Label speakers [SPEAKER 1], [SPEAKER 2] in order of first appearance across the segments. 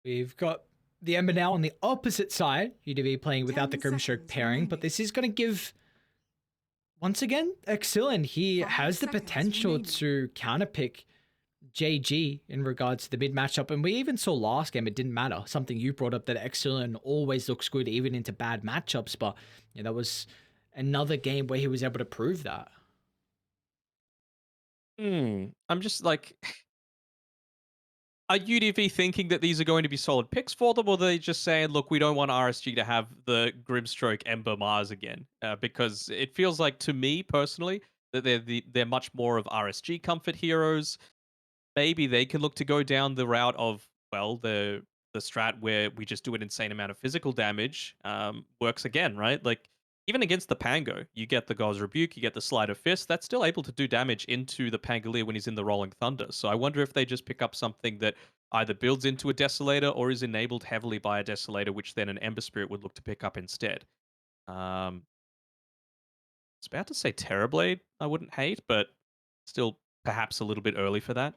[SPEAKER 1] We've got the Ember now on the opposite side. UDV playing without the Grimstroke pairing, but this is going to give, once again, Excellent. He has the potential to counterpick JG in regards to the mid matchup. And we even saw last game, it didn't matter. Something you brought up, that Excellent always looks good, even into bad matchups. But yeah, that was another game where he was able to prove that.
[SPEAKER 2] I'm just like, are UDV thinking that these are going to be solid picks for them, or are they just saying, look, we don't want RSG to have the Grimstroke Ember Mars again? Because it feels like, to me personally, that they're much more of RSG comfort heroes. Maybe they can look to go down the route of, well, the strat where we just do an insane amount of physical damage. Works again, right? Like, even against the Pango, you get the God's Rebuke, you get the Slide of Fist. That's still able to do damage into the Pangolier when he's in the Rolling Thunder. So I wonder if they just pick up something that either builds into a Desolator or is enabled heavily by a Desolator, which then an Ember Spirit would look to pick up instead. Um, I was about to say Terrorblade, I wouldn't hate, but still perhaps a little bit early for that.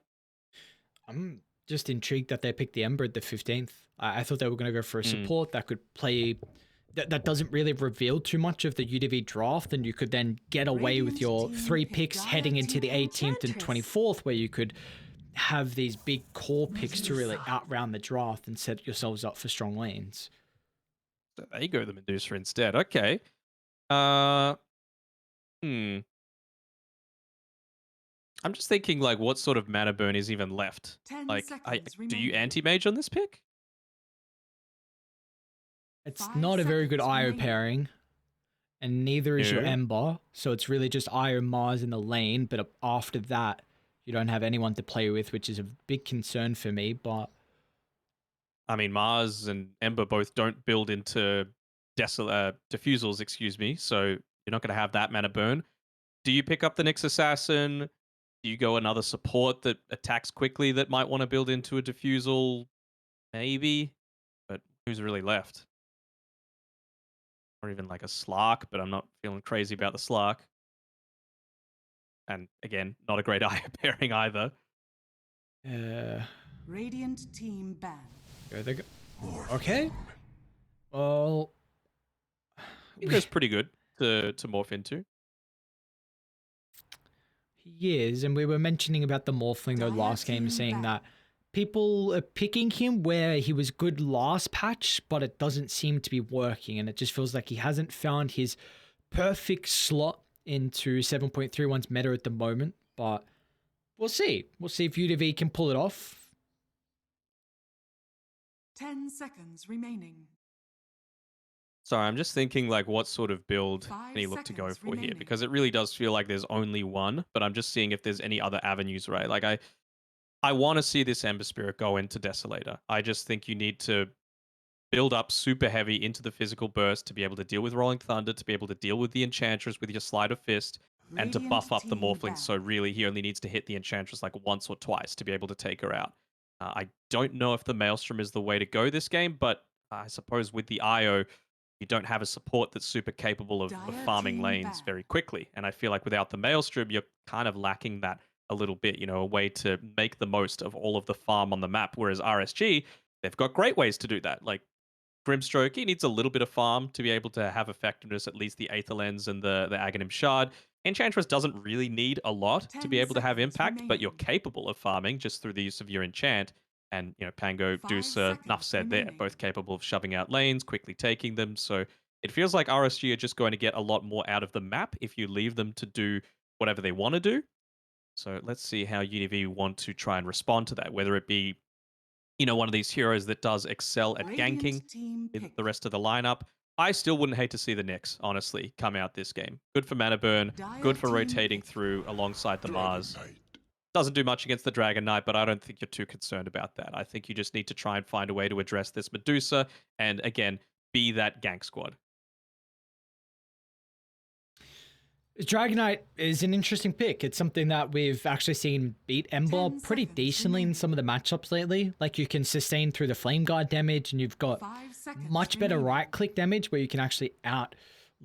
[SPEAKER 1] I'm just intrigued that they picked the Ember at the 15th. I thought they were going to go for a
[SPEAKER 2] Mm.
[SPEAKER 1] support that could play, that doesn't really reveal too much of the UDV draft, and you could then get away with your 3 picks heading into the 18th and 24th, where you could have these big core picks to really outround the draft and set yourselves up for strong lanes.
[SPEAKER 2] So there you go, the Medusa instead. Okay. Uh, hmm. I'm just thinking, like, what sort of mana burn is even left?
[SPEAKER 3] 10
[SPEAKER 2] Like,
[SPEAKER 3] seconds
[SPEAKER 2] do you
[SPEAKER 3] remaining.
[SPEAKER 2] anti-mage on this pick?
[SPEAKER 1] It's
[SPEAKER 3] 5
[SPEAKER 1] not a very good
[SPEAKER 3] seconds
[SPEAKER 1] IO
[SPEAKER 3] remaining.
[SPEAKER 1] pairing, and neither is your
[SPEAKER 2] No.
[SPEAKER 1] Ember, so it's really just IO Mars in the lane, but after that, you don't have anyone to play with, which is a big concern for me, but
[SPEAKER 2] I mean, Mars and Ember both don't build into diffusals, excuse me, so you're not going to have that mana burn. Do you pick up the Nyx Assassin? Do you go another support that attacks quickly that might want to build into a diffusal? Maybe, but who's really left? Or even like a Slark, but I'm not feeling crazy about the Slark. And again, not a great IO pairing either.
[SPEAKER 3] Radiant team ban.
[SPEAKER 1] Okay. Well,
[SPEAKER 2] Ingo's pretty good to morph into.
[SPEAKER 1] he is, and we were mentioning about the Morphling though last game, saying that people are picking him where he was good last patch, but it doesn't seem to be working, and it just feels like he hasn't found his perfect slot into 7.31's meta at the moment, but we'll see. We'll see if UDV can pull it off.
[SPEAKER 3] 10 seconds remaining.
[SPEAKER 2] Sorry, I'm just thinking, like, what sort of build
[SPEAKER 3] 5
[SPEAKER 2] can he look to go
[SPEAKER 3] seconds
[SPEAKER 2] for here?
[SPEAKER 3] remaining.
[SPEAKER 2] Because it really does feel like there's only one, but I'm just seeing if there's any other avenues, right? Like, I want to see this Ember Spirit go into Desolator. I just think you need to build up super heavy into the physical burst to be able to deal with Rolling Thunder, to be able to deal with the Enchantress with your Sleight of Fist, and to buff up the Morphling. So really, he only needs to hit the Enchantress like once or twice to be able to take her out. I don't know if the Maelstrom is the way to go this game, but I suppose with the IO, you don't have a support that's super capable of farming lanes very quickly. And I feel like without the Maelstrom, you're kind of lacking that a little bit, you know, a way to make the most of all of the farm on the map. Whereas RSG, they've got great ways to do that. Like Grimstroke, he needs a little bit of farm to be able to have effectiveness, at least the Aether Lens and the Aghanim Shard. Enchantress doesn't really need a lot to be able to have impact, but you're capable of farming just through the use of your enchant. And, you know, Pango,
[SPEAKER 3] 5
[SPEAKER 2] Deucer, enough
[SPEAKER 3] seconds
[SPEAKER 2] said there,
[SPEAKER 3] remaining.
[SPEAKER 2] both capable of shoving out lanes, quickly taking them. So it feels like RSG are just going to get a lot more out of the map if you leave them to do whatever they want to do. So let's see how UDV want to try and respond to that, whether it be, you know, one of these heroes that does excel at ganking the rest of the lineup. I still wouldn't hate to see the Nyx, honestly, come out this game. Good for mana burn, good for rotating through alongside the Mars. Doesn't do much against the Dragon Knight, but I don't think you're too concerned about that. I think you just need to try and find a way to address this Medusa and, again, be that gank squad.
[SPEAKER 1] Dragon Knight is an interesting pick. It's something that we've actually seen beat Ember pretty decently in some of the matchups lately. Like, you can sustain through the Flame Guard damage, and you've got much better right click damage where you can actually out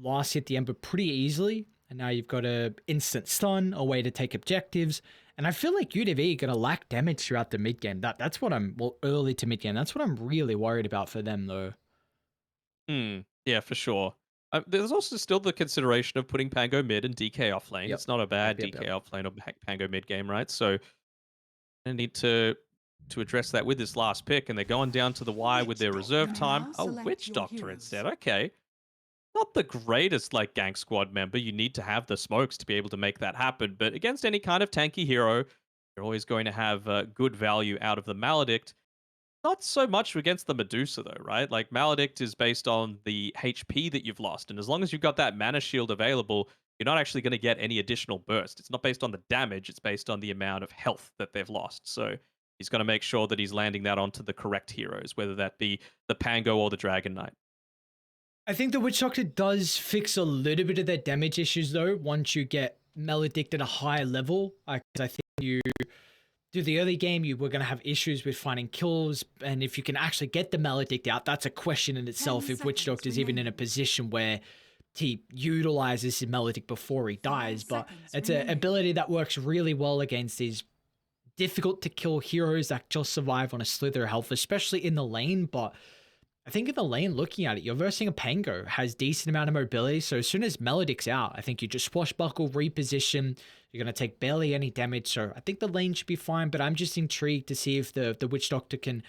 [SPEAKER 1] last hit the Ember pretty easily. And now you've got a instant stun, a way to take objectives, And I feel like UDV gonna lack damage throughout the mid game. That's what I'm early to mid game. That's what I'm really worried about for them though.
[SPEAKER 2] Yeah, for sure. There's also still the consideration of putting Pango mid and DK off lane.
[SPEAKER 1] Yep.
[SPEAKER 2] It's not a bad
[SPEAKER 1] Yep.
[SPEAKER 2] DK off lane or Pango mid game, right? So I need to address that with this last pick, and they're going down to the wire with their reserve time.
[SPEAKER 3] Now
[SPEAKER 2] Oh,
[SPEAKER 3] select
[SPEAKER 2] Witch
[SPEAKER 3] your
[SPEAKER 2] Doctor
[SPEAKER 3] heroes.
[SPEAKER 2] instead. Okay. Not the greatest like gank squad member. You need to have the smokes to be able to make that happen. But against any kind of tanky hero, you're always going to have good value out of the Maledict. Not so much against the Medusa though, right? Like Maledict is based on the HP that you've lost, and as long as you've got that mana shield available, you're not actually going to get any additional burst. It's not based on the damage; it's based on the amount of health that they've lost. So he's going to make sure that he's landing that onto the correct heroes, whether that be the Pango or the Dragon Knight.
[SPEAKER 1] I think the Witch Doctor does fix a little bit of their damage issues though once you get Maledict at a higher level. Because I think you do the early game, you were going to have issues with finding kills, and if you can actually get the Maledict out, that's a question in itself.
[SPEAKER 3] 10
[SPEAKER 1] If Witch
[SPEAKER 3] seconds
[SPEAKER 1] Doctor's even in a
[SPEAKER 3] remaining.
[SPEAKER 1] position where he utilizes his Maledict before he dies, but
[SPEAKER 3] seconds
[SPEAKER 1] it's an
[SPEAKER 3] remaining.
[SPEAKER 1] ability that works really well against these difficult to kill heroes that just survive on a slither of health, especially in the lane. But I think in the lane, looking at it, you're versing a Pango, has decent amount of mobility. So as soon as Maledict's out, I think you just swashbuckle, reposition. You're going to take barely any damage. So I think the lane should be fine, but I'm just intrigued to see if the Witch Doctor can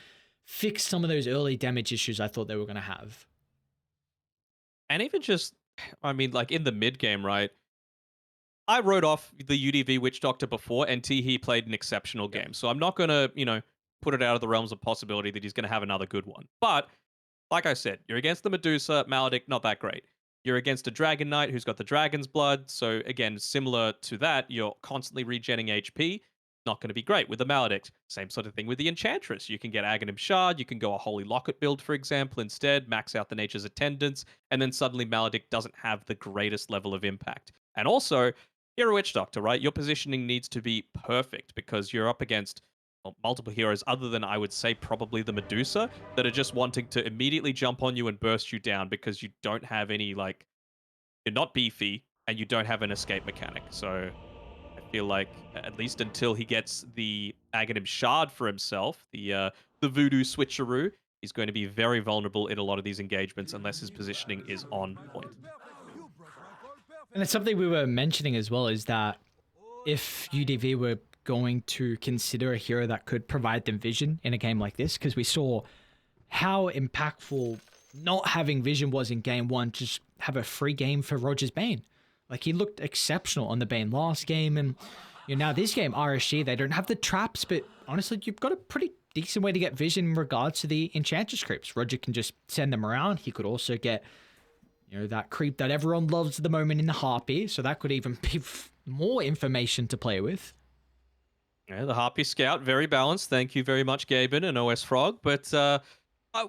[SPEAKER 1] fix some of those early damage issues I thought they were going to have.
[SPEAKER 2] And even just, I mean, like in the mid game, right? I wrote off the UDV Witch Doctor before, and he played an exceptional game. So I'm not going to, put it out of the realms of possibility that he's going to have another good one. But like I said, you're against the Medusa, Maledict, not that great. You're against a Dragon Knight who's got the Dragon's Blood. So again, similar to that, you're constantly regenning HP. Not going to be great with the Maledict. Same sort of thing with the Enchantress. You can get Aghanim Shard, you can go a Holy Locket build, for example, instead, max out the Nature's Attendants, and then suddenly Maledict doesn't have the greatest level of impact. And also, you're a Witch Doctor, right? Your positioning needs to be perfect because you're up against multiple heroes other than, I would say, probably the Medusa, that are just wanting to immediately jump on you and burst you down because you don't have any, like, you're not beefy and you don't have an escape mechanic. So I feel like at least until he gets the Aghanim Shard for himself, the Voodoo switcheroo, he's going to be very vulnerable in a lot of these engagements unless his positioning is on point.
[SPEAKER 1] And it's something we were mentioning as well, is that if UDV were going to consider a hero that could provide them vision in a game like this, because we saw how impactful not having vision was in game one. Just have a free game for Roger's Bane. Like, he looked exceptional on the Bane last game, and now this game, RSG, they don't have the traps, but honestly, you've got a pretty decent way to get vision in regards to the Enchantress creeps. Roger can just send them around. He could also get, that creep that everyone loves at the moment in the Harpy, so that could even be more information to play with.
[SPEAKER 2] Yeah, the Harpy Scout, very balanced. Thank you very much, Gaben and OS Frog. But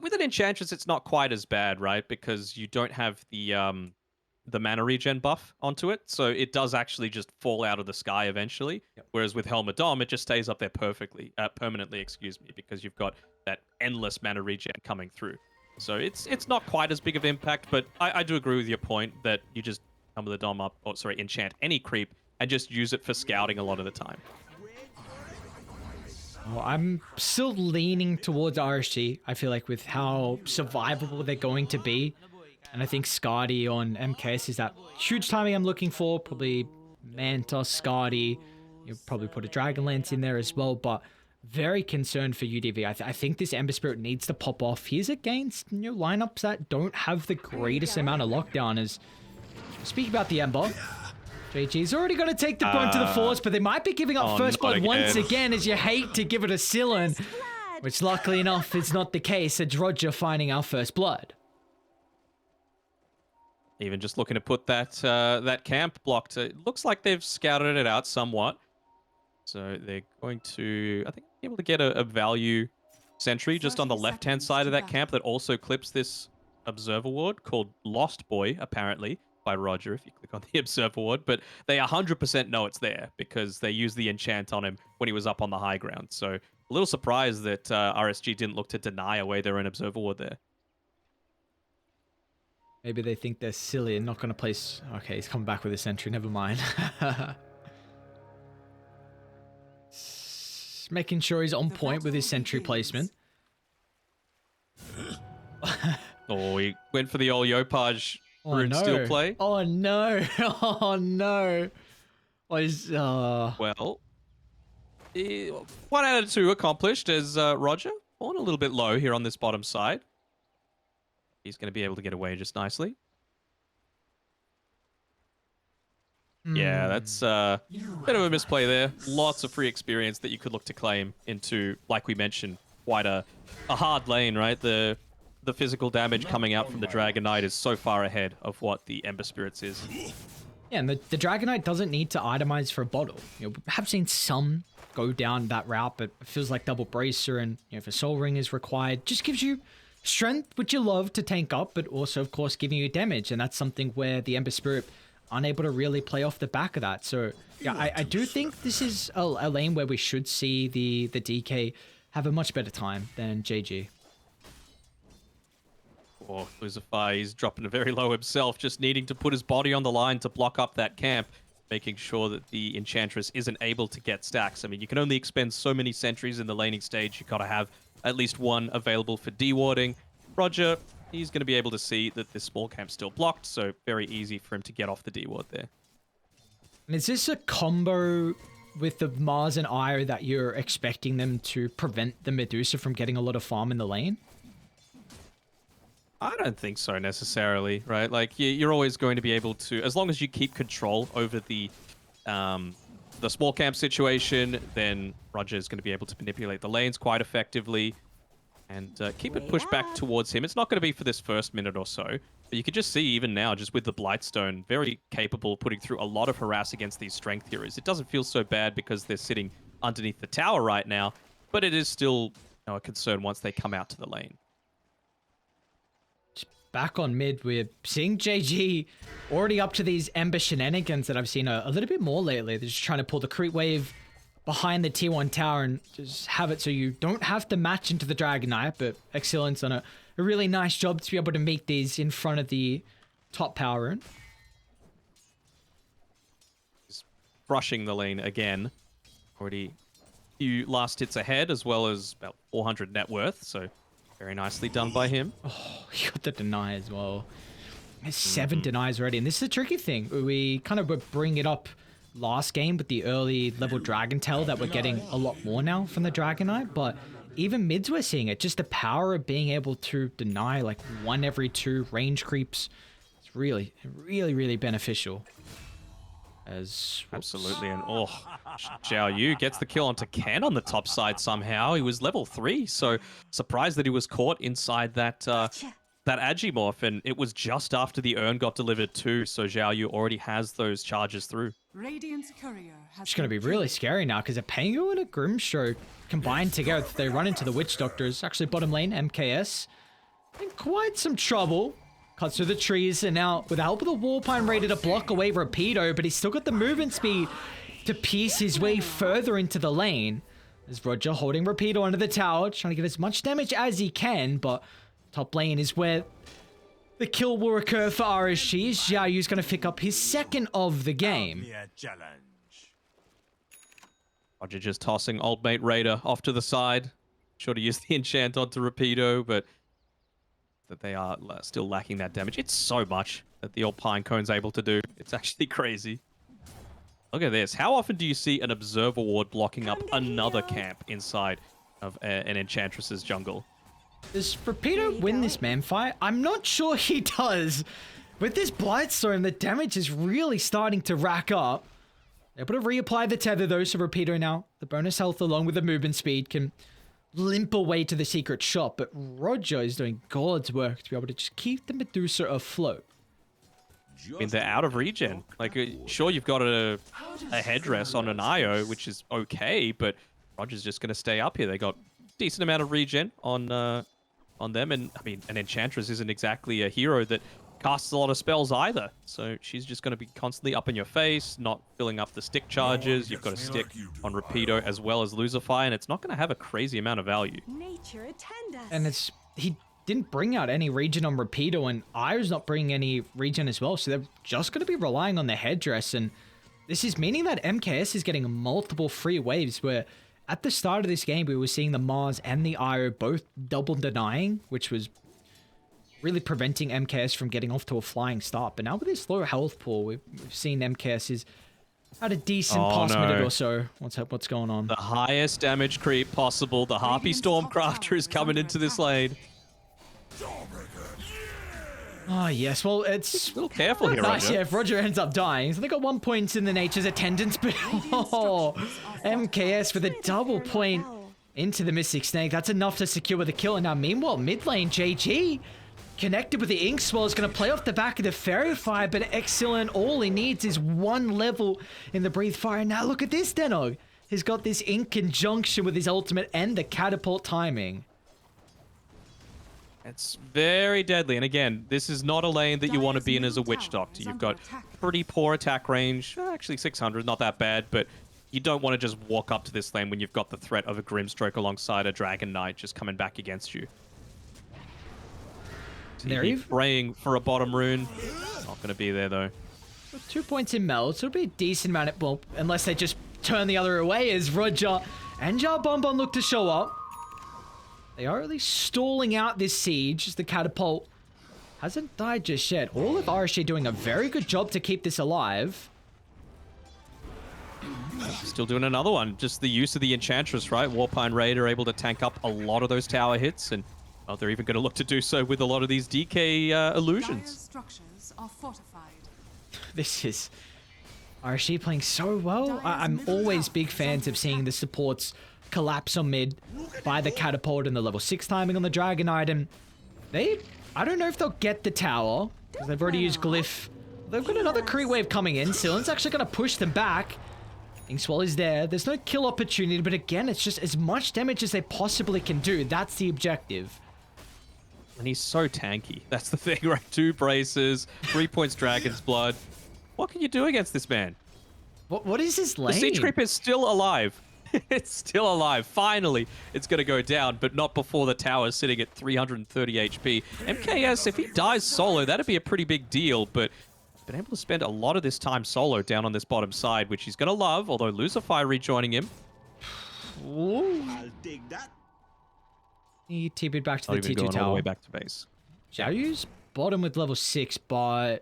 [SPEAKER 2] with an Enchantress, it's not quite as bad, right? Because you don't have the mana regen buff onto it, so it does actually just fall out of the sky eventually.
[SPEAKER 1] Yep.
[SPEAKER 2] Whereas with Helm of Dom, it just stays up there permanently, excuse me, because you've got that endless mana regen coming through. So it's not quite as big of impact, but I do agree with your point that you just Helm of the Dom up, enchant any creep and just use it for scouting a lot of the time.
[SPEAKER 1] Well, I'm still leaning towards RSG. I feel like with how survivable they're going to be. And I think Skadi on MKS is that huge timing I'm looking for. Probably Manta, Skadi. You'll probably put a Dragonlance in there as well. But very concerned for UDV. I think this Ember Spirit needs to pop off. He's against lineups that don't have the greatest amount of lockdown. As speaking about the Ember, JG's already going to take the brunt to the force, but they might be giving up first blood once again, as you hate to give it a Sillin, which luckily enough is not the case. It's Roger finding our first blood.
[SPEAKER 2] Even just looking to put that that camp blocked. It looks like they've scouted it out somewhat. So they're going to, I think, be able to get a value sentry just on the left-hand side of that camp that also clips this observer ward called Lost Boy, apparently, by Roger, if you click on the observer ward. But they 100% know it's there because they used the enchant on him when he was up on the high ground. So a little surprised that RSG didn't look to deny away their own observer ward there.
[SPEAKER 1] Maybe they think they're silly and not going to place... Okay, he's coming back with a sentry. Never mind. making sure he's on point with his sentry placement.
[SPEAKER 2] Oh, he went for the old Yopaj rune steel play.
[SPEAKER 1] Oh no! Oh no! What is?
[SPEAKER 2] Well, 1 out of 2 accomplished as Roger falling a little bit low here on this bottom side. He's going to be able to get away just nicely. Yeah, that's a bit of a misplay there. Lots of free experience that you could look to claim into, like we mentioned, quite a hard lane, right? The physical damage coming out from the Dragon Knight is so far ahead of what the Ember Spirits is.
[SPEAKER 1] Yeah, and the Dragon Knight doesn't need to itemize for a bottle. You know, we have seen some go down that route, but it feels like double bracer and if a soul ring is required, just gives you strength, which you love to tank up, but also, of course, giving you damage. And that's something where the Ember Spirit unable to really play off the back of that. So yeah, I do think this is a lane where we should see the DK have a much better time than JG.
[SPEAKER 2] Oh, Lucifer, he's dropping it very low himself, just needing to put his body on the line to block up that camp, making sure that the Enchantress isn't able to get stacks. I mean, you can only expend so many sentries in the laning stage. You gotta have at least one available for dewarding. Roger, he's going to be able to see that this small camp's still blocked, so very easy for him to get off the deward there.
[SPEAKER 1] And is this a combo with the Mars and Io that you're expecting them to prevent the Medusa from getting a lot of farm in the lane?
[SPEAKER 2] I don't think so necessarily, right? Like you're always going to be able to, as long as you keep control over the small camp situation, then Roger is going to be able to manipulate the lanes quite effectively and keep it pushed back towards him. It's not going to be for this first minute or so, but you can just see even now, just with the Blightstone, very capable of putting through a lot of harass against these strength heroes. It doesn't feel so bad because they're sitting underneath the tower right now, but it is still a concern once they come out to the lane.
[SPEAKER 1] Back on mid, we're seeing JG already up to these Ember shenanigans that I've seen a little bit more lately. They're just trying to pull the creep wave behind the tier 1 tower and just have it so you don't have to match into the Dragon Knight, but Excellent's done a really nice job to be able to make these in front of the top power rune.
[SPEAKER 2] He's brushing the lane again. Already a few last hits ahead, as well as about 400 net worth, so very nicely done by him.
[SPEAKER 1] Oh, he got the deny as well. There's 7 denies already, and this is a tricky thing. We kind of were bringing it up last game with the early level Dragon Tail that we're getting a lot more now from the Dragon Knight, but even mids we're seeing it. Just the power of being able to deny like 1 every 2 range creeps. It's really, really, really beneficial.
[SPEAKER 2] Absolutely, and Xiao Yu gets the kill onto Ken on the top side somehow. He was level 3, so surprised that he was caught inside that Agimorph, and it was just after the urn got delivered too, so Xiao Yu already has those charges through.
[SPEAKER 3] Radiant's courier has
[SPEAKER 1] It's going to be really scary now because a Pengu and a Grimstroke combined together, they run into the Witch Doctors. Actually, bottom lane, MKS in quite some trouble. Cuts through the trees, and now with the help of the Warpine ready to block away Rapido, but he's still got the movement speed to pierce his way further into the lane. As Roger holding Rapido under the tower, trying to get as much damage as he can, but top lane is where the kill will occur for RSG. Xiao Yu's going to pick up his 2nd of the game.
[SPEAKER 2] Roger just tossing old mate Raider off to the side. Sure to use the enchant onto Rapido, but that they are still lacking that damage. It's so much that the old Pine Cone's able to do. It's actually crazy. Look at this. How often do you see an Observer Ward blocking up another camp inside of an Enchantress's jungle?
[SPEAKER 1] Does Rapido win this man fight? I'm not sure he does. With this Blightstone, the damage is really starting to rack up. Able to reapply the tether though, so Rapido now, the bonus health along with the movement speed can limp away to the secret shop, but Roger is doing God's work to be able to just keep the Medusa afloat.
[SPEAKER 2] I mean, they're out of regen. Like, sure, you've got a headdress on an Io, which is okay, but Roger's just going to stay up here. They got decent amount of regen on them, and I mean, an Enchantress isn't exactly a hero that casts a lot of spells either, so she's just going to be constantly up in your face, not filling up the stick charges. You've got a stick on Rapido as well as Lucifer, and it's not going to have a crazy amount of value.
[SPEAKER 4] Nature attend us.
[SPEAKER 1] And he didn't bring out any regen on Rapido, and Io's not bringing any regen as well, so they're just going to be relying on the headdress, and this is meaning that MKS is getting multiple free waves where at the start of this game, we were seeing the Mars and the Io both double denying, which was really preventing MKS from getting off to a flying start. But now with this low health pool, we've seen MKS is at a decent past minute or so. What's going on?
[SPEAKER 2] The highest damage creep possible. The Harpy Stormcrafter is coming into this lane.
[SPEAKER 1] Oh, yes. Well, it's
[SPEAKER 2] A little careful here,
[SPEAKER 1] nice.
[SPEAKER 2] Roger.
[SPEAKER 1] Yeah, if Roger ends up dying. So they got 1 point in the Nature's Attendance, but MKS with a double point into the Mystic Snake. That's enough to secure the kill. And now, meanwhile, mid lane, JG connected with the Inkswell is going to play off the back of the Fairy Fire, but Excellent, all he needs is 1 level in the Breathe Fire. Now look at this, Danog. He's got this in conjunction with his ultimate and the catapult timing.
[SPEAKER 2] It's very deadly. And again, this is not a lane that you want to be in as a Witch Doctor. You've got pretty poor attack range. Actually, 600, not that bad, but you don't want to just walk up to this lane when you've got the threat of a Grimstroke alongside a Dragon Knight just coming back against you.
[SPEAKER 1] They're
[SPEAKER 2] praying for a bottom rune. Not going to be there, though.
[SPEAKER 1] 2 points in Mel, so it'll be a decent amount of, well, unless they just turn the other way as Roger and Jarbonbon look to show up. They are at least stalling out this siege as the catapult hasn't died just yet. All of RSG doing a very good job to keep this alive.
[SPEAKER 2] Still doing another one. Just the use of the Enchantress, right? Warpine Raider able to tank up a lot of those tower hits, and well, they're even going to look to do so with a lot of these DK illusions.
[SPEAKER 3] Dire's structures are fortified.
[SPEAKER 1] This is RSG playing so well. I'm always big fans of seeing the supports collapse on mid by the catapult and the level 6 timing on the Dragon item. I don't know if they'll get the tower, because they've already used Glyph. They've got another creep wave coming in. Silen's actually going to push them back. Inkswell is there. There's no kill opportunity, but again, it's just as much damage as they possibly can do. That's the objective.
[SPEAKER 2] And he's so tanky. That's the thing, right? 2 braces, 3 points Dragon's Blood. What can you do against this man?
[SPEAKER 1] What is his lane?
[SPEAKER 2] The Siege Creep is still alive. It's still alive. Finally, it's going to go down, but not before the tower is sitting at 330 HP. MKS, if he dies solo, that'd be a pretty big deal, but been able to spend a lot of this time solo down on this bottom side, which he's going to love, although Lucify rejoining him.
[SPEAKER 1] Ooh.
[SPEAKER 4] I'll take that.
[SPEAKER 1] He TP'd back to the
[SPEAKER 2] Not even
[SPEAKER 1] T2
[SPEAKER 2] going all the
[SPEAKER 1] tower.
[SPEAKER 2] way back to base.
[SPEAKER 1] Xiaoyu's bottom with level 6, but I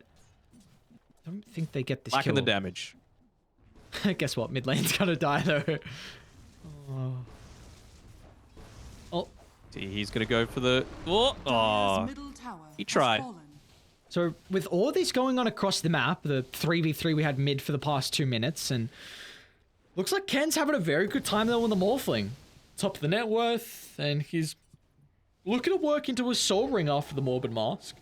[SPEAKER 1] don't think they get this
[SPEAKER 2] Lacking
[SPEAKER 1] kill.
[SPEAKER 2] the damage.
[SPEAKER 1] Guess what? Mid lane's gonna die though. Oh.
[SPEAKER 2] He's going to go for the... Oh,
[SPEAKER 3] Dire's middle tower
[SPEAKER 2] he
[SPEAKER 3] has
[SPEAKER 2] tried.
[SPEAKER 3] fallen.
[SPEAKER 1] So with all this going on across the map, the 3v3 we had mid for the past 2 minutes, and looks like Ken's having a very good time though on the Morphling. Top of the net worth, and he's looking to work into a Soul Ring after the Morbid Mask.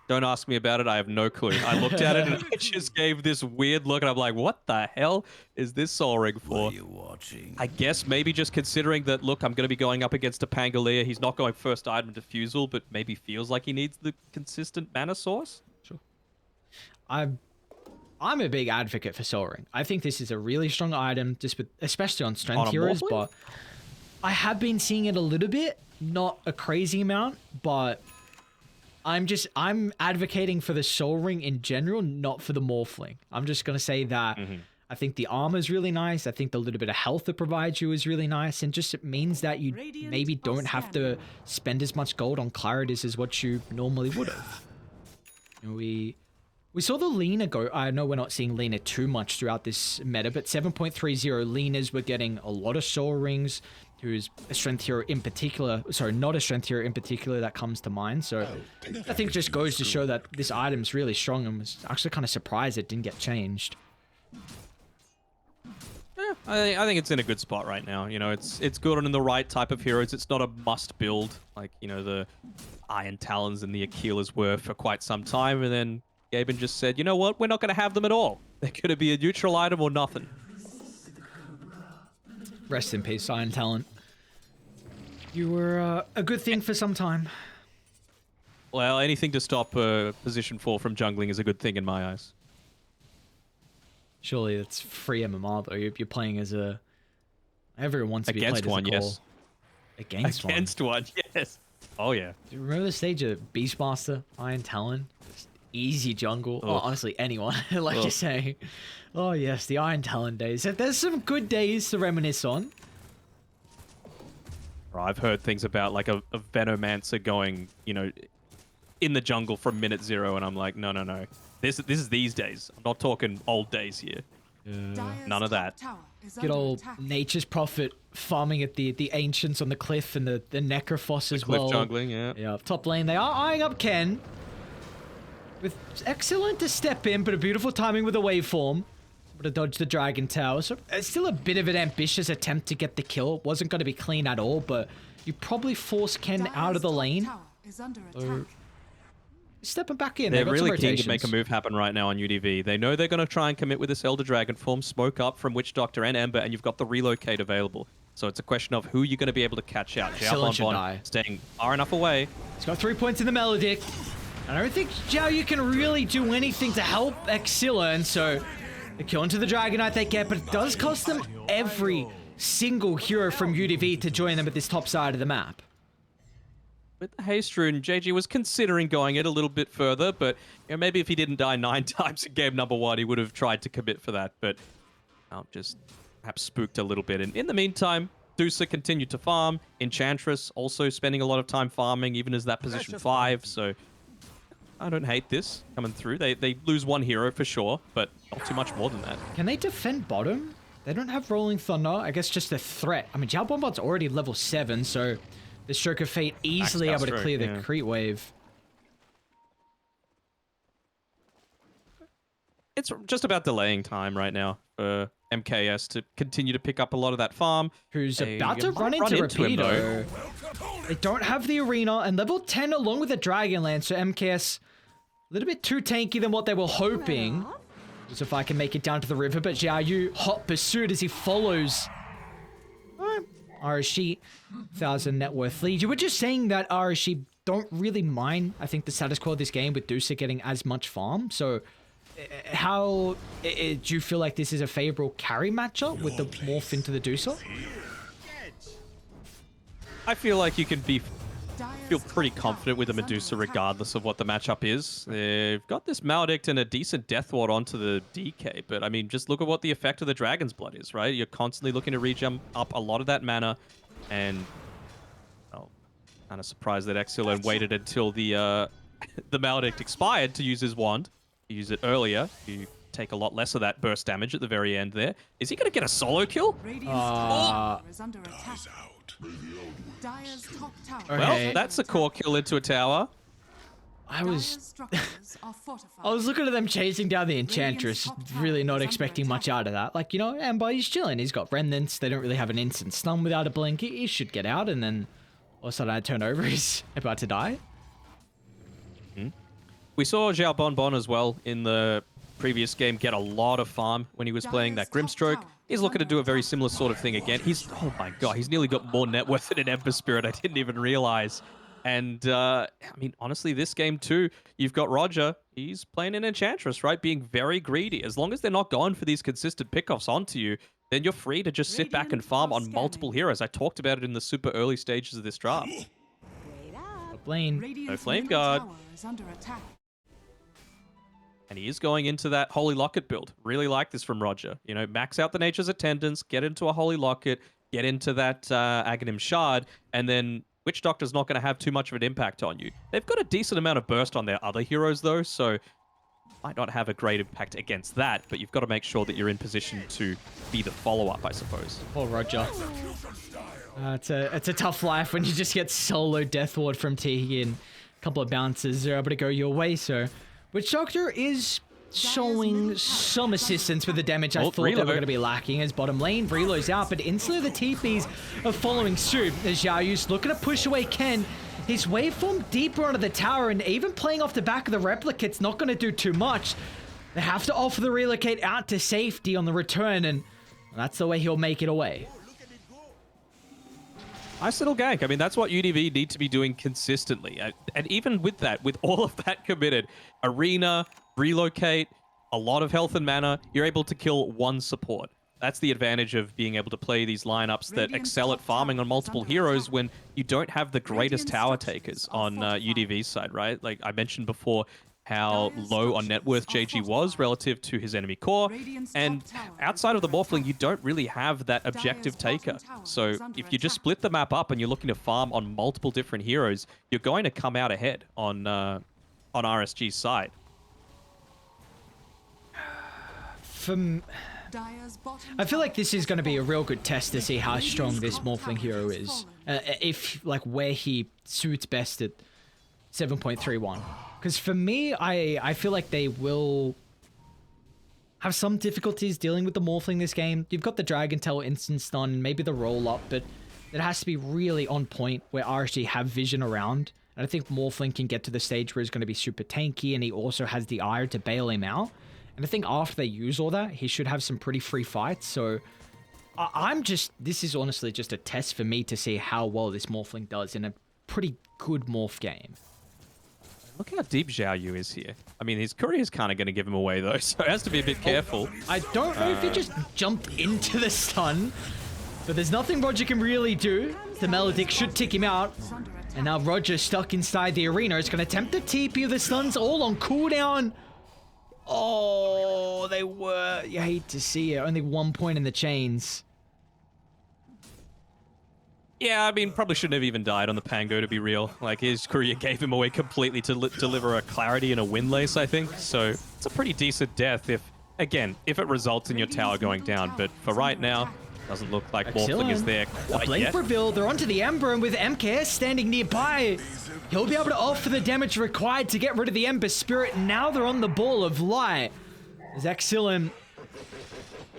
[SPEAKER 2] Don't ask me about it. I have no clue. I looked at it and it just gave this weird look, and I'm like, what the hell is this Soul Ring for?
[SPEAKER 4] Are you watching?
[SPEAKER 2] I guess maybe just considering that, look, I'm going to be going up against a Pangolier. He's not going first item Diffusal, but maybe feels like he needs the consistent mana source.
[SPEAKER 1] Sure. I'm a big advocate for Soul Ring. I think this is a really strong item, just with, especially on strength
[SPEAKER 2] On a
[SPEAKER 1] heroes,
[SPEAKER 2] Morphling?
[SPEAKER 1] but I have been seeing it a little bit, not a crazy amount, but I'm advocating for the Soul Ring in general, not for the Morphling. I'm just going to say that I think the armor is really nice. I think the little bit of health it provides you is really nice. And just it means that you
[SPEAKER 3] Radiant
[SPEAKER 1] maybe
[SPEAKER 3] are
[SPEAKER 1] don't have to
[SPEAKER 3] scanning.
[SPEAKER 1] spend as much gold on Claritas as what you normally would have. We saw the Lena go. I know we're not seeing Lena too much throughout this meta, but 7.30 Lenas were getting a lot of Soul Rings, who's a strength hero in particular. Sorry, not a strength hero in particular that comes to mind. So I think it just goes to show that this item's really strong, and was actually kind of surprised it didn't get changed.
[SPEAKER 2] Yeah, I think it's in a good spot right now. You know, it's good on the right type of heroes. It's not a must build like, you know, the Iron Talons and the Aquilas were for quite some time, and then Gaben just said, you know what, we're not going to have them at all. They're going to be a neutral item or nothing.
[SPEAKER 1] Rest in peace, Iron Talent. You were a good thing for some time.
[SPEAKER 2] Well, anything to stop position 4 from jungling is a good thing in my eyes.
[SPEAKER 1] Surely it's free MMR though. You're playing as a... Everyone wants to be
[SPEAKER 2] Against
[SPEAKER 1] played
[SPEAKER 2] one,
[SPEAKER 1] as a core.
[SPEAKER 2] yes.
[SPEAKER 1] Against one.
[SPEAKER 2] Against one, yes. Oh, yeah.
[SPEAKER 1] Do you remember the stage of Beastmaster, Iron Talon? Just easy jungle. Oh,
[SPEAKER 2] Ugh.
[SPEAKER 1] honestly, anyone, like
[SPEAKER 2] Ugh.
[SPEAKER 1] you're saying. Oh, yes, the Iron Talon days. There's some good days to reminisce on.
[SPEAKER 2] I've heard things about like a Venomancer going, you know, in the jungle from minute 0, and I'm like, no. This is these days. I'm not talking old days here. None of that.
[SPEAKER 1] Good old Nature's Prophet farming at the Ancients on the cliff and the Necrophos as
[SPEAKER 2] Cliff
[SPEAKER 1] well.
[SPEAKER 2] jungling, yeah.
[SPEAKER 1] Yeah, top lane, they are eyeing up Ken. With excellent to step in, but a beautiful timing with a waveform. Able to dodge the Dragon Tower. So it's still a bit of an ambitious attempt to get the kill. It wasn't going to be clean at all, but you probably force Ken out of the lane. So, stepping back in.
[SPEAKER 2] They're
[SPEAKER 1] got
[SPEAKER 2] really
[SPEAKER 1] some
[SPEAKER 2] keen to make a
[SPEAKER 1] rotations.
[SPEAKER 2] move happen right now on UDV. They know they're going to try and commit with this Elder Dragon form, smoke up from Witch Doctor and Ember, and you've got the relocate available. So it's a question of who you're going to be able to catch out.
[SPEAKER 1] Excellent should
[SPEAKER 2] Bon
[SPEAKER 1] die.
[SPEAKER 2] staying far enough away.
[SPEAKER 1] He's got 3 points in the Melodic. And I don't think Zhao Yu can really do anything to help Exilla, and so the kill into the Dragonite they get, but it does cost them every single hero from UDV to join them at this top side of the map.
[SPEAKER 2] With the haste rune, JG was considering going it a little bit further, but you know, maybe if he didn't die 9 times in game number 1, he would have tried to commit for that, but just perhaps spooked a little bit. And in the meantime, Dusa continued to farm. Enchantress also spending a lot of time farming, even as that position 5, so I don't hate this coming through. They lose 1 hero for sure, but not too much more than that.
[SPEAKER 1] Can they defend bottom? They don't have Rolling Thunder. I guess just a threat. I mean, Zhao Bonbon's already level 7, so the Stroke of Fate easily able to clear the Crete Wave.
[SPEAKER 2] It's just about delaying time right now for MKS to continue to pick up a lot of that farm.
[SPEAKER 1] Who's about to run into Rapido. They don't have the arena, and level 10 along with the Dragonlance, so MKS a little bit too tanky than what they were hoping. So if I can make it down to the river, but Zhao Yu hot pursuit as he follows RSG 1,000 net worth lead. You were just saying that RSG don't really mind, I think, the status quo of this game with Dusa getting as much farm. So how do you feel like this is a favorable carry matchup with the morph into the Dusa?
[SPEAKER 2] I feel like you can feel pretty confident with the Medusa regardless of what the matchup is. They've got this Maledict and a decent Death Ward onto the DK, but I mean, just look at what the effect of the Dragon's Blood is, right? You're constantly looking to regen up a lot of that mana, and kind of surprised that Exilon waited until the Maledict expired to use his wand. He used it earlier. You take a lot less of that burst damage at the very end there. Is he going to get a solo kill? Well, that's a core kill into a tower.
[SPEAKER 1] I was looking at them chasing down the Enchantress, really not expecting much out of that. Like, you know, Ember, he's chilling. He's got remnants. They don't really have an instant stun without a blink. He should get out, and then all of a sudden I turn over. He's about to die.
[SPEAKER 2] We saw Zhao Bonbon as well in the previous game get a lot of farm when he was playing that Grimstroke. He's looking to do a very similar sort of thing again. Oh my god, he's nearly got more net worth than an Ember Spirit. I didn't even realize. And, I mean, honestly, this game too, you've got Roger. He's playing an Enchantress, right? Being very greedy. As long as they're not going for these consistent pickoffs onto you, then you're free to just sit back and farm on multiple heroes. I talked about it in the super early stages of this draft.
[SPEAKER 1] Lane.
[SPEAKER 2] No Flame Guard. And he is going into that Holy Locket build. Really like this from Roger. You know, max out the Nature's Attendants, get into a Holy Locket, get into that Aghanim Shard, and then Witch Doctor's not going to have too much of an impact on you. They've got a decent amount of burst on their other heroes, though, so might not have a great impact against that, but you've got to make sure that you're in position to be the follow-up, I suppose.
[SPEAKER 1] Poor Roger. It's a tough life when you just get solo Death Ward from T and a couple of bounces are able to go your way, so Witch Doctor is showing some assistance with the damage I thought they were going to be lacking as bottom lane reloads out, but instantly the TPs are following suit as Zhao Yu's looking to push away Ken. His waveform deeper onto the tower, and even playing off the back of the replicate's not going to do too much. They have to offer the relocate out to safety on the return, and that's the way he'll make it away.
[SPEAKER 2] Nice little gank. I mean, that's what UDV need to be doing consistently. And even with that, with all of that committed, arena, relocate, a lot of health and mana, you're able to kill one support. That's the advantage of being able to play these lineups that excel at farming on multiple heroes when you don't have the greatest tower takers on UDV's side, right? Like I mentioned before, how low on net worth JG was relative to his enemy core. And outside of the Morphling, you don't really have that objective taker. So if you just split the map up and you're looking to farm on multiple different heroes, you're going to come out ahead on RSG's side.
[SPEAKER 1] I feel like this is going to be a real good test to see how strong this Morphling hero is. If, like, where he suits best at 7.31. Because for me, I feel like they will have some difficulties dealing with the Morphling this game. You've got the Dragon Tail instant stun, maybe the roll up, but it has to be really on point where RSG have vision around. And I think Morphling can get to the stage where he's going to be super tanky, and he also has the ire to bail him out. And I think after they use all that, he should have some pretty free fights. So this is honestly just a test for me to see how well this Morphling does in a pretty good Morph game.
[SPEAKER 2] Look how deep Xiao Yu is here. I mean, his courier is kind of going to give him away, though, so he has to be a bit careful.
[SPEAKER 1] I don't know if he just jumped into the stun, but there's nothing Roger can really do. The Melodic should tick him out. And now Roger's stuck inside the arena. It's going to attempt the TP. The stun's all on cooldown. Oh, they were... You hate to see it. Only 1 point in the chains.
[SPEAKER 2] Yeah, I mean, probably shouldn't have even died on the Pango, to be real. Like, his courier gave him away completely to deliver a clarity and a win lace, I think. So, it's a pretty decent death if, again, if it results in your tower going down. But for right now, doesn't look like Morphling is there quite
[SPEAKER 1] Blink
[SPEAKER 2] yet.
[SPEAKER 1] reveal, they're onto the Ember, and with MKS standing nearby, he'll be able to offer the damage required to get rid of the Ember Spirit. Now they're on the Ball of Light. As Exilin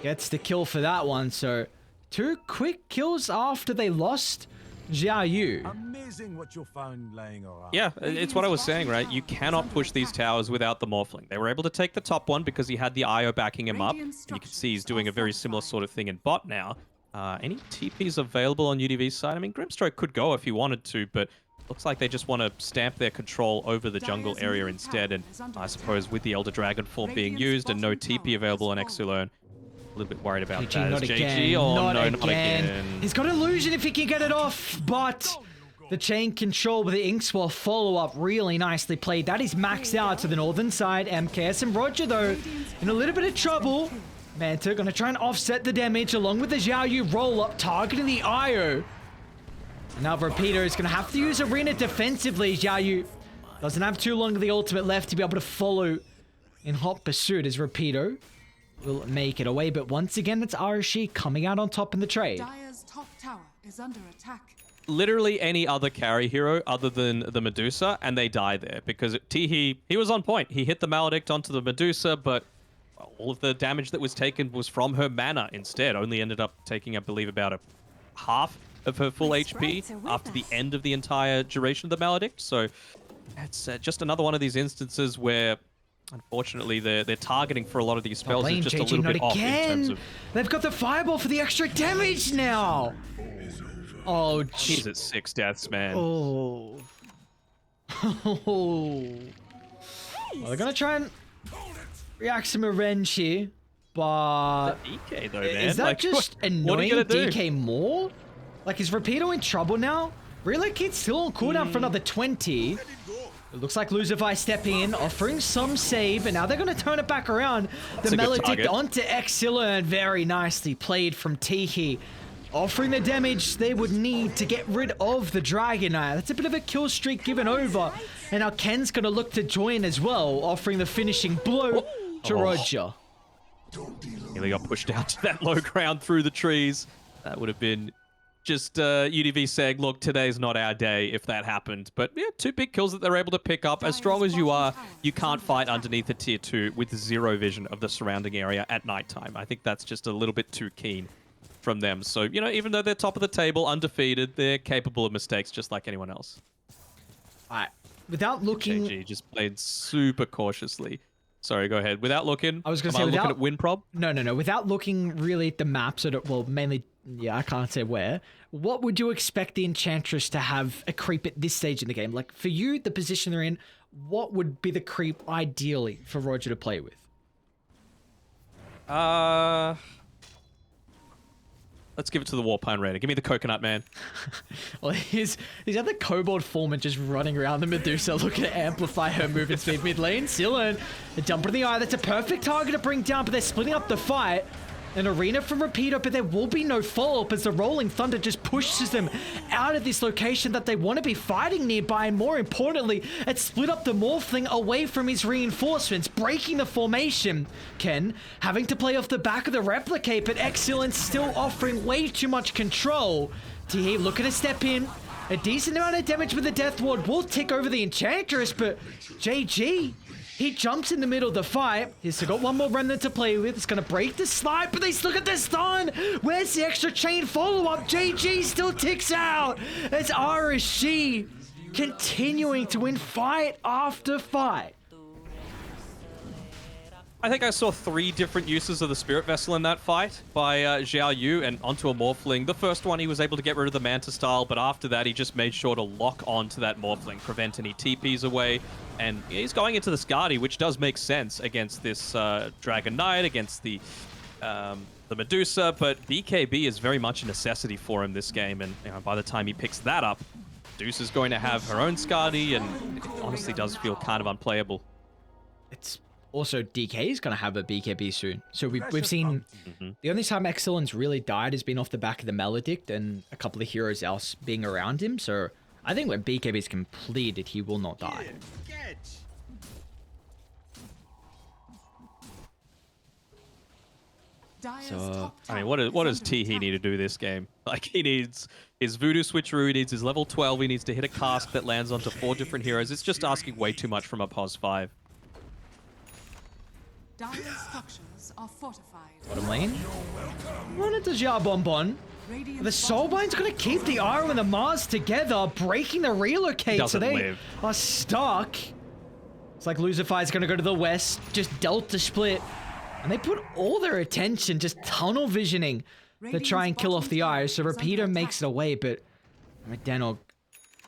[SPEAKER 1] gets the kill for that one, so 2 quick kills after they lost Xiao Yu.
[SPEAKER 4] Amazing what you found laying around.
[SPEAKER 2] Yeah, it's what I was saying, right? You cannot push these towers without the Morphling. They were able to take the top one because he had the IO backing him up. And you can see he's doing a very similar sort of thing in bot now. Any TPs available on UDV's side? I mean, Grimstroke could go if he wanted to, but looks like they just want to stamp their control over the jungle area instead. And I suppose with the Elder Dragon form being used and no TP available on Exilone, a little bit worried about that.
[SPEAKER 1] Not
[SPEAKER 2] Is
[SPEAKER 1] again.
[SPEAKER 2] JG? Oh,
[SPEAKER 1] Not
[SPEAKER 2] no,
[SPEAKER 1] again.
[SPEAKER 2] not again.
[SPEAKER 1] He's got illusion if he can get it off, but the chain control with the Inkswell follow-up really nicely played. That is maxed out to the northern side. MKS and Roger, though, in a little bit of trouble. Manta gonna try and offset the damage along with the Xiao Yu roll-up, targeting the IO. And now Repeater is gonna have to use Arena defensively. Xiao Yu doesn't have too long of the ultimate left to be able to follow in hot pursuit as Repeater will make it away. But once again, it's RSG coming out on top in the trade.
[SPEAKER 3] Dire's top tower is under attack.
[SPEAKER 2] Literally any other carry hero other than the Medusa, and they die there because Tihi, he was on point. He hit the Maledict onto the Medusa, but all of the damage that was taken was from her mana instead. Only ended up taking, I believe, about a half of her full HP after the end of the entire duration of the Maledict. So it's just another one of these instances where, unfortunately, they're targeting for a lot of these spells is just a little bit off in terms of...
[SPEAKER 1] They've got the fireball for the extra damage now. Oh,
[SPEAKER 2] He's at 6 deaths, man.
[SPEAKER 1] Oh. Well, they're gonna try and react some revenge here, but
[SPEAKER 2] DK though, man.
[SPEAKER 1] is that
[SPEAKER 2] like,
[SPEAKER 1] just
[SPEAKER 2] what are
[SPEAKER 1] annoying
[SPEAKER 2] you gonna do?
[SPEAKER 1] DK more? Like, is Rapido in trouble now? Relocate's still on cooldown for another 20. It looks like Lucifer stepping in, offering some save, and now they're going to turn it back around. The Melodict onto Exilla, and very nicely played from Tihi, offering the damage they would need to get rid of the Dragon Eye. That's a bit of a kill streak given over, and now Ken's going to look to join as well, offering the finishing blow to Roger.
[SPEAKER 2] Nearly got pushed out to that low ground through the trees. That would have been just UDV saying, look, today's not our day if that happened. But yeah, 2 big kills that they're able to pick up. As strong as you are, you can't fight underneath a tier 2 with 0 vision of the surrounding area at nighttime. I think that's just a little bit too keen from them. So, you know, even though they're top of the table, undefeated, they're capable of mistakes just like anyone else.
[SPEAKER 1] All right. Without looking...
[SPEAKER 2] JG just played super cautiously. Sorry, go ahead. Without looking...
[SPEAKER 1] I was going to say, without...
[SPEAKER 2] looking at win prob?
[SPEAKER 1] No. Without looking really at the maps, well, mainly... Yeah, I can't say where. What would you expect the Enchantress to have a creep at this stage in the game? Like, for you, the position they're in, what would be the creep ideally for Roger to play with?
[SPEAKER 2] Let's Let's give it to the Warpine Raider. Give me the coconut, man.
[SPEAKER 1] Well, he's got the Kobold Foreman just running around the Medusa, looking to amplify her movement speed mid lane. Sillin, a jump in the eye. That's a perfect target to bring down, but they're splitting up the fight. An arena from Repeater, but there will be no follow-up as the Rolling Thunder just pushes them out of this location that they want to be fighting nearby. And more importantly, it split up the Morphling away from his reinforcements, breaking the formation. Ken having to play off the back of the Replicate, but Excellence still offering way too much control. T looking to step in. A decent amount of damage with the Death Ward will tick over the Enchantress, but JG... he jumps in the middle of the fight. He's still got one more remnant to play with. It's going to break the slide, but they still get the stun. Where's the extra chain follow-up? JG still ticks out. It's RSG continuing to win fight after fight.
[SPEAKER 2] I think I saw 3 different uses of the Spirit Vessel in that fight by Xiao Yu and onto a Morphling. The first one, he was able to get rid of the Manta style, but after that, he just made sure to lock onto that Morphling, prevent any TPs away. And he's going into the Skadi, which does make sense against this Dragon Knight, against the Medusa, but BKB is very much a necessity for him this game, and by the time he picks that up, Medusa's going to have her own Skadi, and it honestly does feel kind of unplayable.
[SPEAKER 1] It's also DK is going to have a BKB soon. So we've seen the only time Excellence really died has been off the back of the Maledict and a couple of heroes else being around him. So I think when BKB is completed, he will not die.
[SPEAKER 3] So,
[SPEAKER 2] I mean, what does Teehee need to do this game? Like, he needs his Voodoo Switcheroo, he needs his level 12, he needs to hit a cask that lands onto 4 different heroes. It's just asking way too much from a POS 5.
[SPEAKER 3] Dire structures are fortified.
[SPEAKER 1] Bottom lane. Run into Xiao Bonbon. The Soulbind's going to keep the Arrow and the Mars together, breaking the relocate, so they are stuck. It's like Lucify's going to go to the west, just Delta split. And they put all their attention just tunnel visioning to try and kill off the Eye. So Repeater makes it away, but Danog...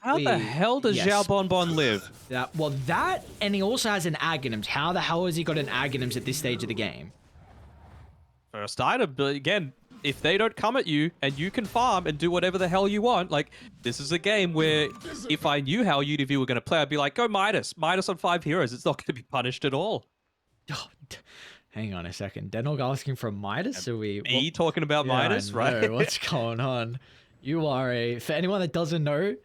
[SPEAKER 2] How the hell does Xiao Bonbon live?
[SPEAKER 1] Well, that, and he also has an Aghanims. How the hell has he got an Aghanims at this stage of the game?
[SPEAKER 2] First item, but again, if they don't come at you and you can farm and do whatever the hell you want, like, this is a game where if I knew how UDV were going to play, I'd be like, go Midas. Midas on 5 heroes. It's not going to be punished at all.
[SPEAKER 1] Oh, hang on a second. Danog asking for Midas? Are we...
[SPEAKER 2] Me talking about Midas, right?
[SPEAKER 1] What's going on? You are a... For anyone that doesn't know,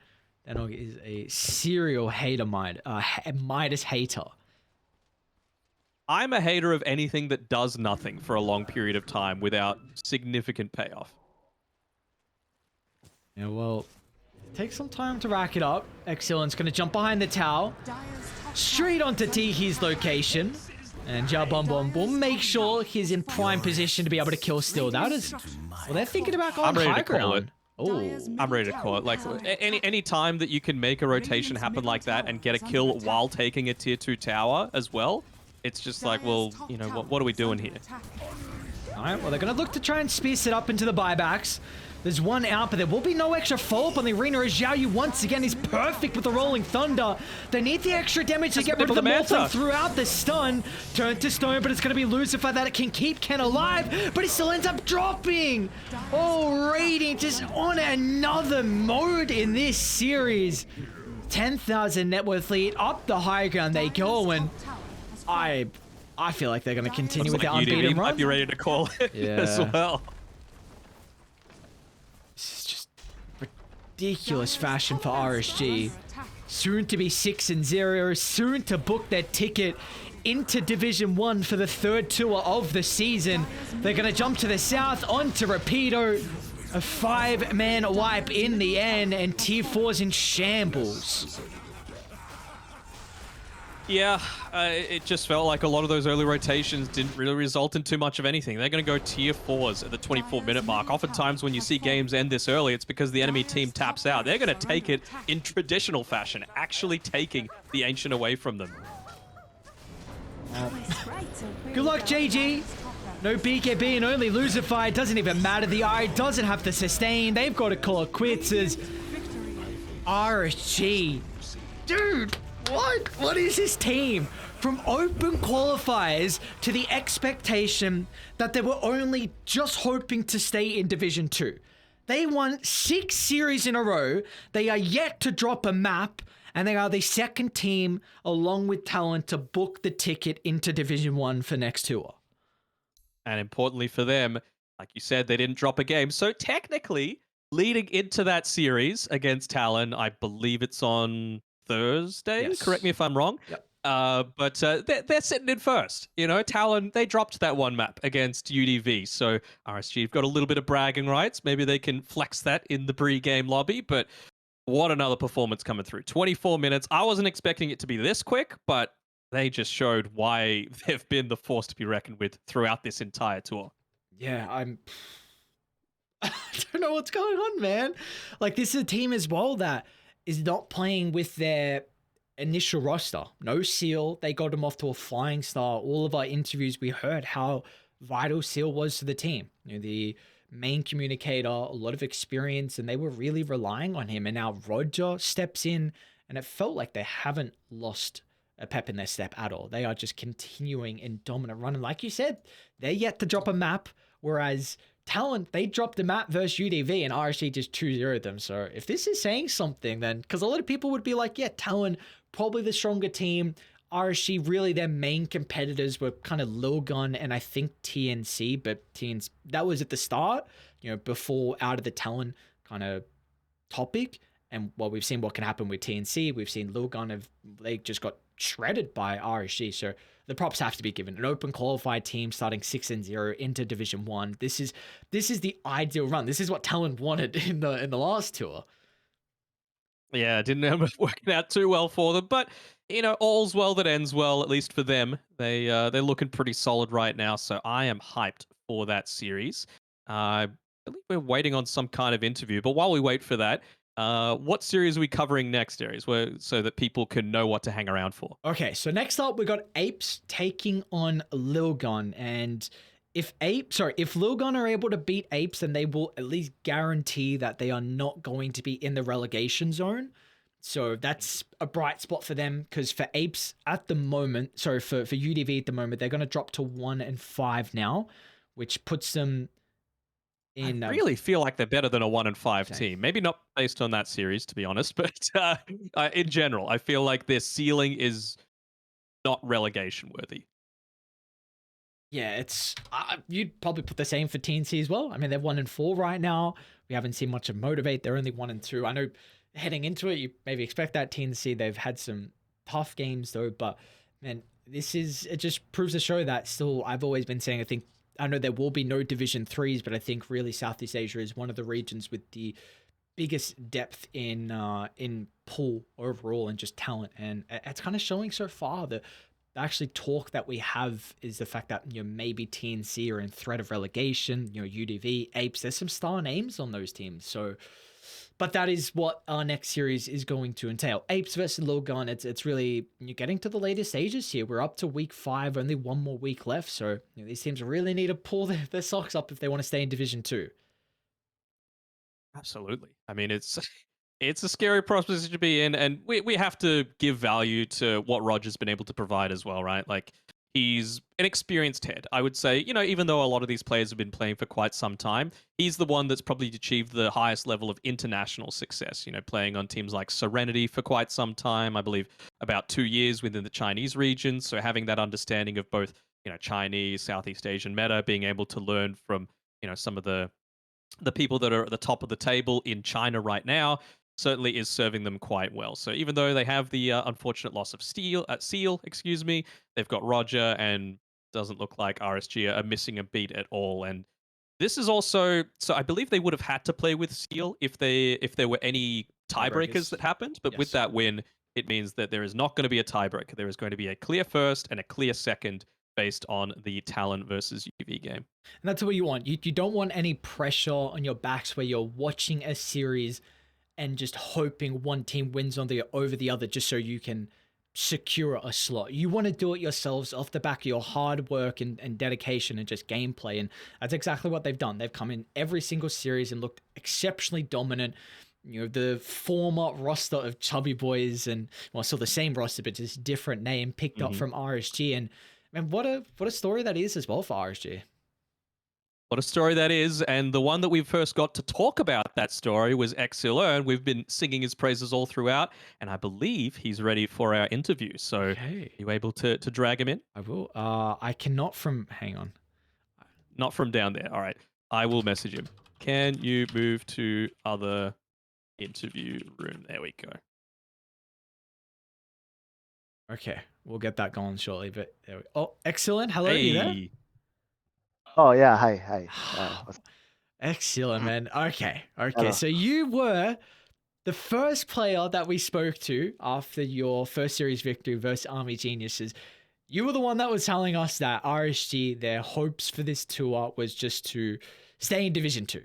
[SPEAKER 1] Danog is a serial hater, Midas hater.
[SPEAKER 2] I'm a hater of anything that does nothing for a long period of time without significant payoff.
[SPEAKER 1] Yeah, well, take some time to rack it up. Excellent's going to jump behind the tower, straight onto Teehee's location. And Xiao Bonbon will make sure he's in prime position to be able to kill still. That is... Well, they're thinking about going high ground. Oh,
[SPEAKER 2] I'm ready to call it. Like, any time that you can make a rotation happen like that and get a kill while taking a tier 2 tower as well, it's just like, well, you know, what are we doing here?
[SPEAKER 1] All right, well, they're going to look to try and speed it up into the buybacks. There's one out, but there will be no extra follow-up on the arena as Xiao Yu once again is perfect with the Rolling Thunder. They need the extra damage to get rid of the Morphling throughout the stun. Turn to stone, but it's going to be Lucifer that it can keep Ken alive, but he still ends up dropping. Oh, Radiant just on another mode in this series. 10,000 net worth lead, up the high ground they go, and I feel like they're going to continue with the unbeaten run.
[SPEAKER 2] Might be ready to call it as well.
[SPEAKER 1] This is just ridiculous fashion for RSG. Soon to be 6-0, soon to book their ticket into Division 1 for the 3rd tour of the season. They're going to jump to the south onto Rapido. A 5-man wipe in the end, and Tier 4's in shambles.
[SPEAKER 2] Yeah, it just felt like a lot of those early rotations didn't really result in too much of anything. They're going to go tier 4s at the 24-minute mark. Oftentimes when you see games end this early, it's because the enemy team taps out. They're going to take it in traditional fashion, actually taking the Ancient away from them.
[SPEAKER 1] Good luck, JG. No BKB and only Lucifer. It doesn't even matter. The Eye doesn't have to sustain. They've got to call it quits as RSG. Dude, What is this team? From open qualifiers to the expectation that they were only just hoping to stay in Division 2. They won 6 series in a row. They are yet to drop a map, and they are the second team, along with Talon, to book the ticket into Division 1 for next tour.
[SPEAKER 2] And importantly for them, like you said, they didn't drop a game. So technically, leading into that series against Talon, I believe it's on Thursday.
[SPEAKER 1] Yes.
[SPEAKER 2] Correct me if I'm wrong.
[SPEAKER 1] Yep.
[SPEAKER 2] But they're sitting in first. You know, Talon, they dropped that one map against UDV. So RSG have got a little bit of bragging rights. Maybe they can flex that in the pre-game lobby. But what another performance coming through. 24 minutes. I wasn't expecting it to be this quick, but they just showed why they've been the force to be reckoned with throughout this entire tour.
[SPEAKER 1] Yeah, I don't know what's going on, man. Like, this is a team as well that is not playing with their initial roster. No Seal. They got him off to a flying start. All of our interviews, we heard how vital Seal was to the team. You know, the main communicator, a lot of experience, and they were really relying on him. And now Roger steps in, and it felt like they haven't lost a pep in their step at all. They are just continuing in dominant run. And like you said, they're yet to drop a map, whereas Talent, they dropped the map versus UDV and RSG just 2-0'd them. So if this is saying something, then, because a lot of people would be like, yeah, Talent, probably the stronger team. RSG, really their main competitors were kind of Lilgun and I think TNC, but TNC, that was at the start, you know, before out of the Talent kind of topic. And well, we've seen what can happen with TNC. We've seen Lilgun, they just got shredded by RSG. So the props have to be given. An open qualified team starting 6-0 into Division 1. This is the ideal run. This is what Talon wanted in the last tour.
[SPEAKER 2] Yeah, it didn't end up working out too well for them, but you know, all's well that ends well, at least for them. They're looking pretty solid right now, so I am hyped for that series. I believe we're waiting on some kind of interview, but while we wait for that, what series are we covering next, Aries, so that people can know what to hang around for?
[SPEAKER 1] Okay, so next up we got Apes taking on Lilgun, and if Lilgun are able to beat Apes, then they will at least guarantee that they are not going to be in the relegation zone. So that's a bright spot for them, because for Apes at the moment, for UDV at the moment, they're going to drop to 1-5 now, which puts them in.
[SPEAKER 2] I really feel like they're better than a 1-5
[SPEAKER 1] Okay.
[SPEAKER 2] team. Maybe not based on that series, to be honest, but in general, I feel like their ceiling is not relegation worthy.
[SPEAKER 1] Yeah, it's you'd probably put the same for TNC as well. I mean, they're 1-4 right now. We haven't seen much of Motivate. They're only 1-2. I know heading into it, you maybe expect that TNC. They've had some tough games though, but man, it just proves to show that still. I've always been saying, I know there will be no Division 3s, but I think really Southeast Asia is one of the regions with the biggest depth in pool overall and just talent, and it's kind of showing so far. The actually talk that we have is the fact that, you know, maybe TNC are in threat of relegation, you know, UDV, Apes, there's some star names on those teams. So, but that is what our next series is going to entail. Apes versus Lilgun. It's really, you're getting to the later stages here. We're up to week 5, only one more week left. So, you know, these teams really need to pull their socks up if they want to stay in Division 2.
[SPEAKER 2] Absolutely. I mean, it's a scary proposition to be in, and we have to give value to what Roger's been able to provide as well, right? Like, he's an experienced head. I would say, you know, even though a lot of these players have been playing for quite some time, he's the one that's probably achieved the highest level of international success, you know, playing on teams like Serenity for quite some time, I believe about 2 years within the Chinese region. So having that understanding of both, you know, Chinese, Southeast Asian meta, being able to learn from, you know, some of the people that are at the top of the table in China right now certainly is serving them quite well. So even though they have the unfortunate loss of Seal, they've got Roger, and doesn't look like RSG are missing a beat at all. And this is also, so I believe they would have had to play with Seal if there were any tiebreakers that happened. But with
[SPEAKER 1] Yes.
[SPEAKER 2] that win, it means that there is not going to be a tiebreaker. There is going to be a clear first and a clear second based on the Talon versus UV game.
[SPEAKER 1] And that's what you want. You don't want any pressure on your backs where you're watching a series and just hoping one team wins over the other just so you can secure a slot. You want to do it yourselves off the back of your hard work and dedication and just gameplay. And that's exactly what they've done. They've come in every single series and looked exceptionally dominant. the former roster of Chubby Boys and still the same roster but just different name picked up from RSG. And man, what a story that is as well for RSG.
[SPEAKER 2] What a story that is. And the one that we first got to talk about that story was Exilern. We've been singing his praises all throughout, and I believe he's ready for our interview. So
[SPEAKER 1] Okay.
[SPEAKER 2] are you able to drag him in?
[SPEAKER 1] I will. I cannot hang on.
[SPEAKER 2] Not from down there. All right. I will message him. Can you move to other interview room? There we go.
[SPEAKER 1] Okay, we'll get that going shortly. But there we, oh, excellent. Hello, you there?
[SPEAKER 2] Hey.
[SPEAKER 5] Oh yeah, hi.
[SPEAKER 1] Excellent, man. Okay.
[SPEAKER 5] Hello.
[SPEAKER 1] So you were the first player that we spoke to after your first series victory versus Army Geniuses. You were the one that was telling us that RSG, their hopes for this tour was just to stay in Division 2.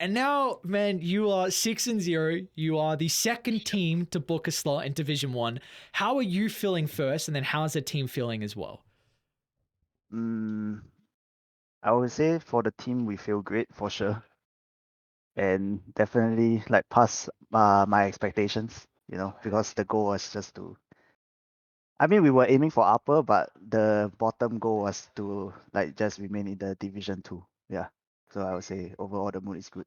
[SPEAKER 1] And now, man, you are 6-0. You are the second team to book a slot in Division 1. How are you feeling first? And then how's the team feeling as well?
[SPEAKER 5] I would say for the team we feel great for sure, and definitely like past my expectations. Because the goal was just to. I mean, we were aiming for upper, but the bottom goal was to like just remain in the Division 2. Yeah. So I would say overall the mood is good.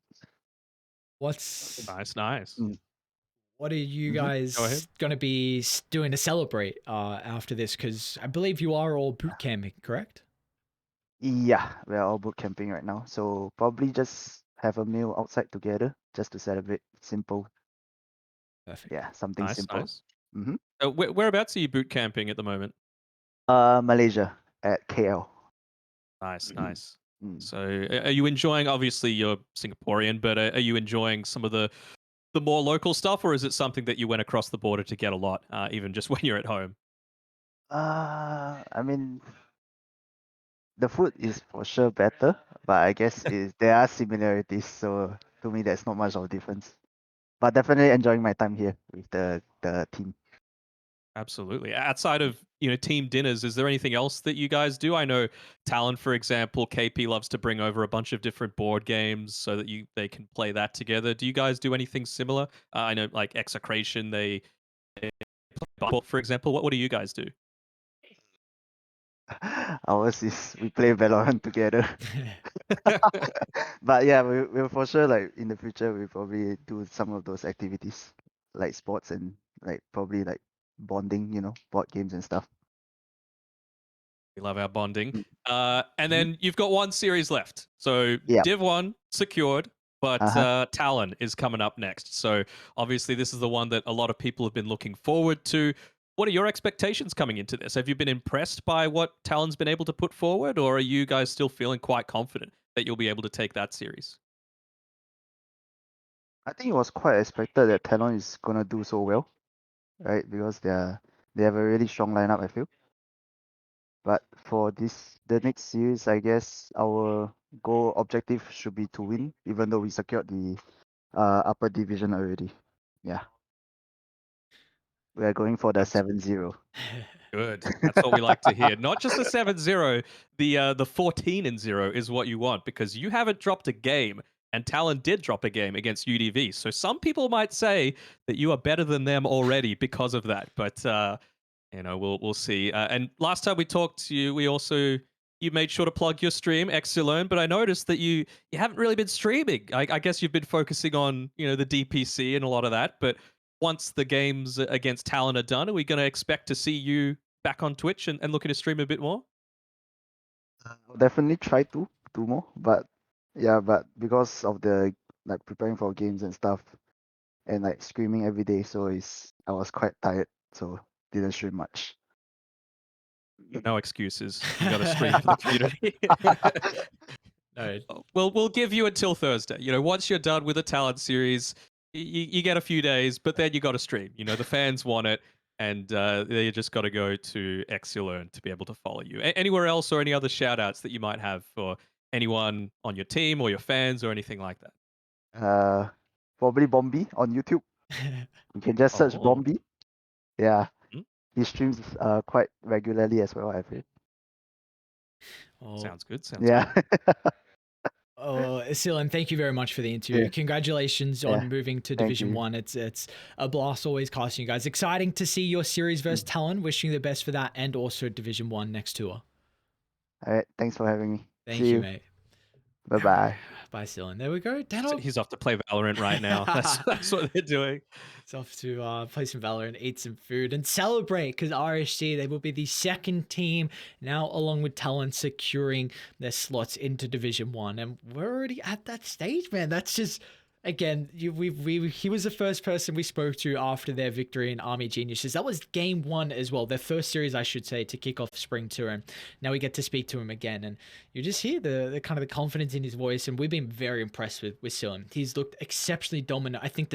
[SPEAKER 1] What's
[SPEAKER 2] Nice.
[SPEAKER 1] What are you
[SPEAKER 5] Go
[SPEAKER 2] ahead.
[SPEAKER 1] guys going to be doing to celebrate after this? Because I believe you are all boot camping, correct?
[SPEAKER 5] Yeah, we're all boot camping right now, so probably just have a meal outside together just to celebrate. Simple.
[SPEAKER 1] Perfect.
[SPEAKER 5] Yeah, something
[SPEAKER 2] Nice.
[SPEAKER 5] simple.
[SPEAKER 2] Whereabouts are you boot camping at the moment?
[SPEAKER 5] Malaysia at KL.
[SPEAKER 2] Nice.
[SPEAKER 5] Mm.
[SPEAKER 2] So are you enjoying, obviously you're Singaporean, but are you enjoying some of the more local stuff, or is it something that you went across the border to get a lot, even just when you're at home?
[SPEAKER 5] I mean, the food is for sure better, but I guess there are similarities. So to me, there's not much of a difference. But definitely enjoying my time here with the team.
[SPEAKER 2] Absolutely. Outside of, team dinners, is there anything else that you guys do? I know Talon, for example, KP loves to bring over a bunch of different board games so that they can play that together. Do you guys do anything similar? I know like Execration, they play Bible, for example. What do you guys do?
[SPEAKER 5] Ours is we play Valorant together. But yeah, we'll for sure like in the future we'll probably do some of those activities like sports and like probably like bonding, board games and stuff.
[SPEAKER 2] We love our bonding.
[SPEAKER 5] Mm.
[SPEAKER 2] And then you've got one series left. So
[SPEAKER 5] Yep.
[SPEAKER 2] Div 1 secured, but
[SPEAKER 5] Uh-huh.
[SPEAKER 2] Talon is coming up next. So obviously this is the one that a lot of people have been looking forward to. What are your expectations coming into this? Have you been impressed by what Talon's been able to put forward, or are you guys still feeling quite confident that you'll be able to take that series?
[SPEAKER 5] I think it was quite expected that Talon is gonna do so well, right? Because they have a really strong lineup, I feel. But for the next series, I guess our goal objective should be to win, even though we secured the upper division already. Yeah. We are going for the 7-0.
[SPEAKER 2] Good. That's what we like to hear. Not just the 7-0, the 14-0 is what you want, because you haven't dropped a game, and Talon did drop a game against UDV. So some people might say that you are better than them already because of that. But we'll see. And last time we talked to you, you made sure to plug your stream, Exilern, but I noticed that you haven't really been streaming. I guess you've been focusing on, the DPC and a lot of that, but once the games against Talon are done, are we going to expect to see you back on Twitch and looking to stream a bit more?
[SPEAKER 5] I'll definitely try to do more, but because of the like preparing for games and stuff and like screaming every day, so I was quite tired, so didn't stream much.
[SPEAKER 2] No excuses. You got to stream for the community.
[SPEAKER 1] No.
[SPEAKER 2] We'll give you until Thursday. Once you're done with the Talent series, you get a few days, but then you got to stream. The fans want it, and they just got to go to Exilern to be able to follow you. Anywhere else or any other shout outs that you might have for anyone on your team or your fans or anything like that?
[SPEAKER 5] Probably Bombi on YouTube. You can just search
[SPEAKER 2] Oh.
[SPEAKER 5] Bombi. Yeah.
[SPEAKER 2] Hmm?
[SPEAKER 5] He streams quite regularly as well, I feel.
[SPEAKER 1] Oh,
[SPEAKER 2] Sounds good.
[SPEAKER 5] Yeah.
[SPEAKER 1] Oh, Silan, thank you very much for the interview.
[SPEAKER 5] Yeah.
[SPEAKER 1] Congratulations
[SPEAKER 5] Yeah,
[SPEAKER 1] on moving to
[SPEAKER 5] thank
[SPEAKER 1] Division
[SPEAKER 5] you.
[SPEAKER 1] 1. It's a blast always casting you guys. Exciting to see your series versus Talon. Wishing you the best for that and also Division 1 next tour.
[SPEAKER 5] All right, thanks for having me.
[SPEAKER 1] Thank
[SPEAKER 5] See
[SPEAKER 1] you,
[SPEAKER 5] you.
[SPEAKER 1] mate.
[SPEAKER 5] Bye bye.
[SPEAKER 1] Bye, Silan. There we go. Danog.
[SPEAKER 2] He's off to play Valorant right now. That's what they're doing.
[SPEAKER 1] It's off to play some Valorant, eat some food, and celebrate because RSG, they will be the second team now, along with Talon, securing their slots into Division 1. And we're already at that stage, man. That's just, again, he was the first person we spoke to after their victory in Army Geniuses. That was game 1 as well, their first series, I should say, to kick off Spring Tour. And now we get to speak to him again. And you just hear the kind of the confidence in his voice. And we've been very impressed with Silan. He's looked exceptionally dominant. I think